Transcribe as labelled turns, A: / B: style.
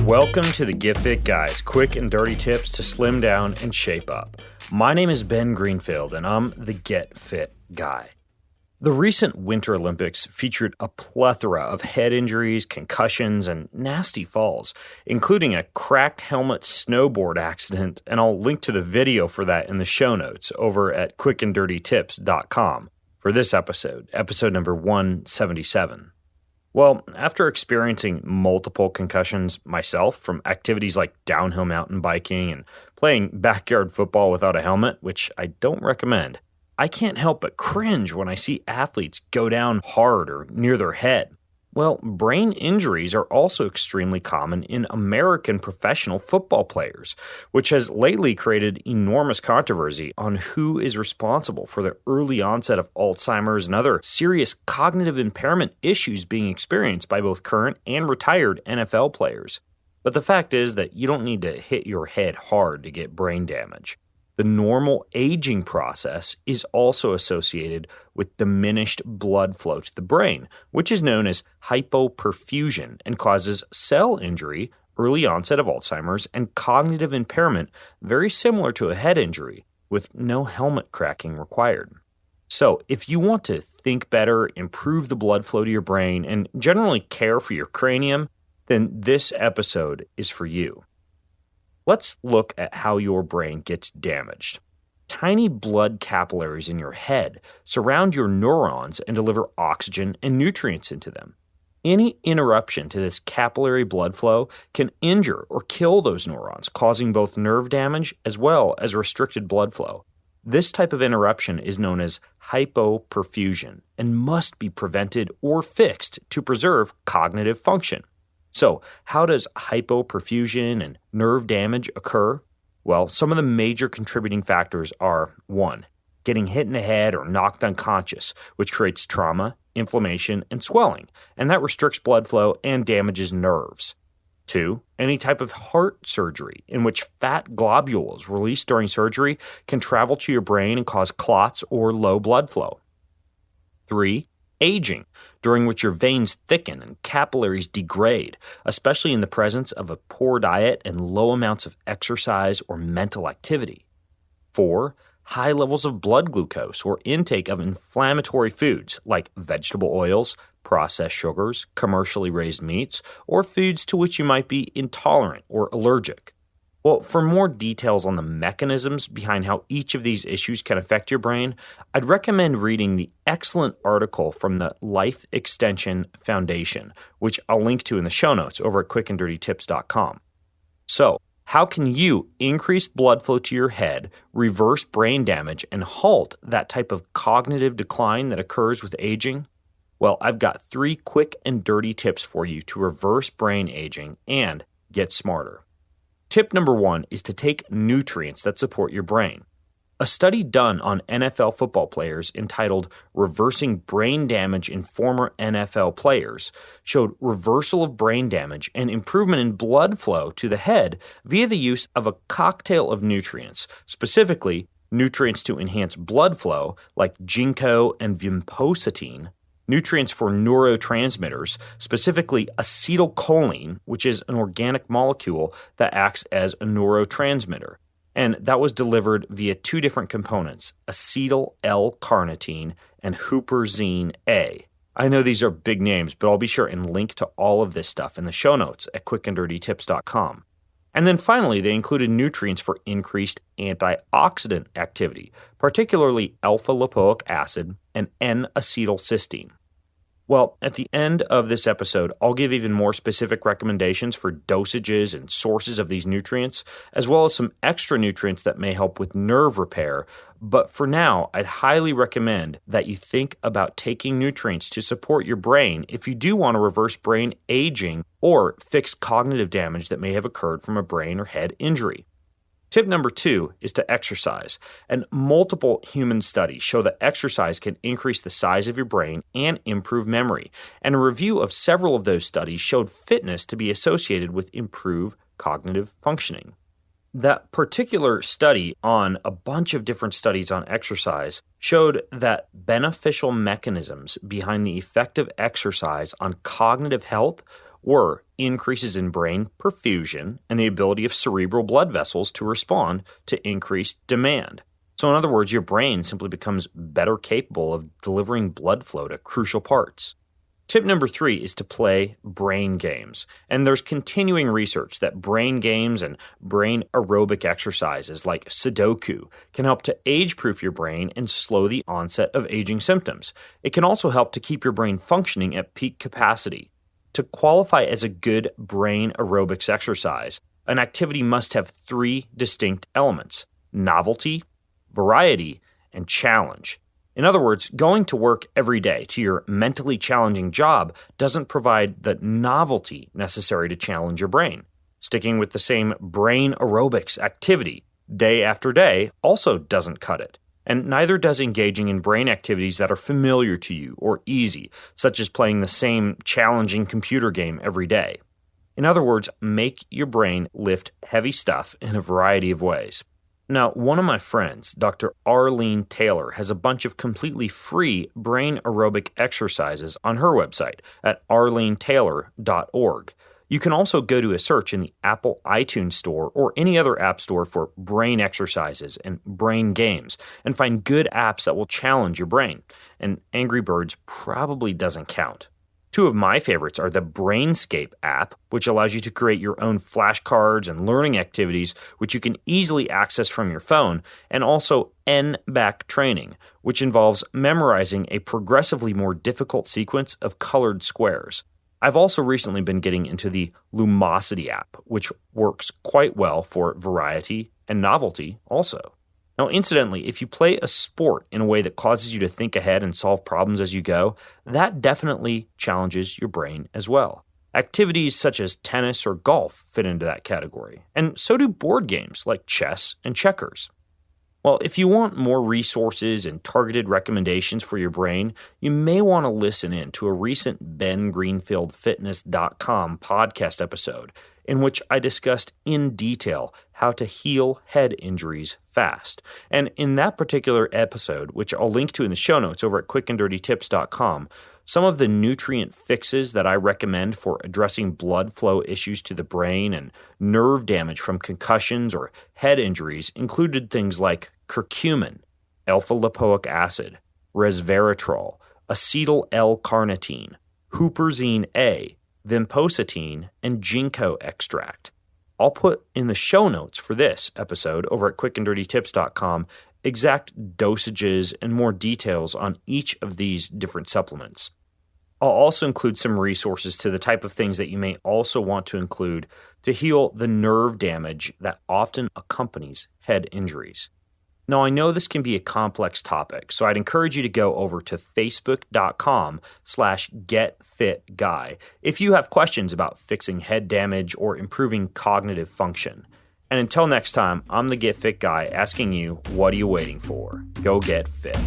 A: Welcome to the Get Fit Guys, quick and dirty tips to slim down and shape up. My name is Ben Greenfield, and I'm the Get Fit Guy. The recent Winter Olympics featured a plethora of head injuries, concussions, and nasty falls, including a cracked helmet snowboard accident, and I'll link to the video for that in the show notes over at quickanddirtytips.com for this episode number 177. Well, after experiencing multiple concussions myself from activities like downhill mountain biking and playing backyard football without a helmet, which I don't recommend, I can't help but cringe when I see athletes go down hard or near their head. Well, brain injuries are also extremely common in American professional football players, which has lately created enormous controversy on who is responsible for the early onset of Alzheimer's and other serious cognitive impairment issues being experienced by both current and retired NFL players. But the fact is that you don't need to hit your head hard to get brain damage. The normal aging process is also associated with diminished blood flow to the brain, which is known as hypoperfusion and causes cell injury, early onset of Alzheimer's, and cognitive impairment very similar to a head injury, with no helmet cracking required. So, if you want to think better, improve the blood flow to your brain, and generally care for your cranium, then this episode is for you. Let's look at how your brain gets damaged. Tiny blood capillaries in your head surround your neurons and deliver oxygen and nutrients into them. Any interruption to this capillary blood flow can injure or kill those neurons, causing both nerve damage as well as restricted blood flow. This type of interruption is known as hypoperfusion and must be prevented or fixed to preserve cognitive function. So, how does hypoperfusion and nerve damage occur? Well, some of the major contributing factors are 1. Getting hit in the head or knocked unconscious, which creates trauma, inflammation, and swelling, and that restricts blood flow and damages nerves. 2. Any type of heart surgery in which fat globules released during surgery can travel to your brain and cause clots or low blood flow. 3. Aging, during which your veins thicken and capillaries degrade, especially in the presence of a poor diet and low amounts of exercise or mental activity. 4. High levels of blood glucose or intake of inflammatory foods like vegetable oils, processed sugars, commercially raised meats, or foods to which you might be intolerant or allergic. Well, for more details on the mechanisms behind how each of these issues can affect your brain, I'd recommend reading the excellent article from the Life Extension Foundation, which I'll link to in the show notes over at quickanddirtytips.com. So, how can you increase blood flow to your head, reverse brain damage, and halt that type of cognitive decline that occurs with aging? Well, I've got 3 quick and dirty tips for you to reverse brain aging and get smarter. Tip number 1 is to take nutrients that support your brain. A study done on NFL football players entitled Reversing Brain Damage in Former NFL Players showed reversal of brain damage and improvement in blood flow to the head via the use of a cocktail of nutrients, specifically nutrients to enhance blood flow like ginkgo and vinpocetine, nutrients for neurotransmitters, specifically acetylcholine, which is an organic molecule that acts as a neurotransmitter. And that was delivered via 2 different components, acetyl L-carnitine and huperzine A. I know these are big names, but I'll be sure and link to all of this stuff in the show notes at quickanddirtytips.com. And then finally, they included nutrients for increased antioxidant activity, particularly alpha-lipoic acid and N-acetylcysteine. Well, at the end of this episode, I'll give even more specific recommendations for dosages and sources of these nutrients, as well as some extra nutrients that may help with nerve repair. But for now, I'd highly recommend that you think about taking nutrients to support your brain if you do want to reverse brain aging or fix cognitive damage that may have occurred from a brain or head injury. Tip number 2 is to exercise, and multiple human studies show that exercise can increase the size of your brain and improve memory, and a review of several of those studies showed fitness to be associated with improved cognitive functioning. That particular study on a bunch of different studies on exercise showed that beneficial mechanisms behind the effect of exercise on cognitive health were increases in brain perfusion and the ability of cerebral blood vessels to respond to increased demand. So in other words, your brain simply becomes better capable of delivering blood flow to crucial parts. Tip number 3 is to play brain games. And there's continuing research that brain games and brain aerobic exercises like Sudoku can help to age-proof your brain and slow the onset of aging symptoms. It can also help to keep your brain functioning at peak capacity. To qualify as a good brain aerobics exercise, an activity must have 3 distinct elements: novelty, variety, and challenge. In other words, going to work every day to your mentally challenging job doesn't provide the novelty necessary to challenge your brain. Sticking with the same brain aerobics activity day after day also doesn't cut it. And neither does engaging in brain activities that are familiar to you or easy, such as playing the same challenging computer game every day. In other words, make your brain lift heavy stuff in a variety of ways. Now, one of my friends, Dr. Arlene Taylor, has a bunch of completely free brain aerobic exercises on her website at arlenetaylor.org. You can also go to a search in the Apple iTunes Store or any other app store for brain exercises and brain games and find good apps that will challenge your brain. And Angry Birds probably doesn't count. 2 of my favorites are the Brainscape app, which allows you to create your own flashcards and learning activities, which you can easily access from your phone, and also N-Back Training, which involves memorizing a progressively more difficult sequence of colored squares. I've also recently been getting into the Lumosity app, which works quite well for variety and novelty also. Now, incidentally, if you play a sport in a way that causes you to think ahead and solve problems as you go, that definitely challenges your brain as well. Activities such as tennis or golf fit into that category, and so do board games like chess and checkers. Well, if you want more resources and targeted recommendations for your brain, you may want to listen in to a recent BenGreenfieldFitness.com podcast episode in which I discussed in detail how to heal head injuries fast. And in that particular episode, which I'll link to in the show notes over at quickanddirtytips.com, some of the nutrient fixes that I recommend for addressing blood flow issues to the brain and nerve damage from concussions or head injuries included things like curcumin, alpha-lipoic acid, resveratrol, acetyl L-carnitine, huperzine A, vinpocetine, and ginkgo extract. I'll put in the show notes for this episode over at quickanddirtytips.com exact dosages and more details on each of these different supplements. I'll also include some resources to the type of things that you may also want to include to heal the nerve damage that often accompanies head injuries. Now, I know this can be a complex topic, so I'd encourage you to go over to facebook.com/getfitguy if you have questions about fixing head damage or improving cognitive function. And until next time, I'm the Get Fit Guy asking you, what are you waiting for? Go get fit.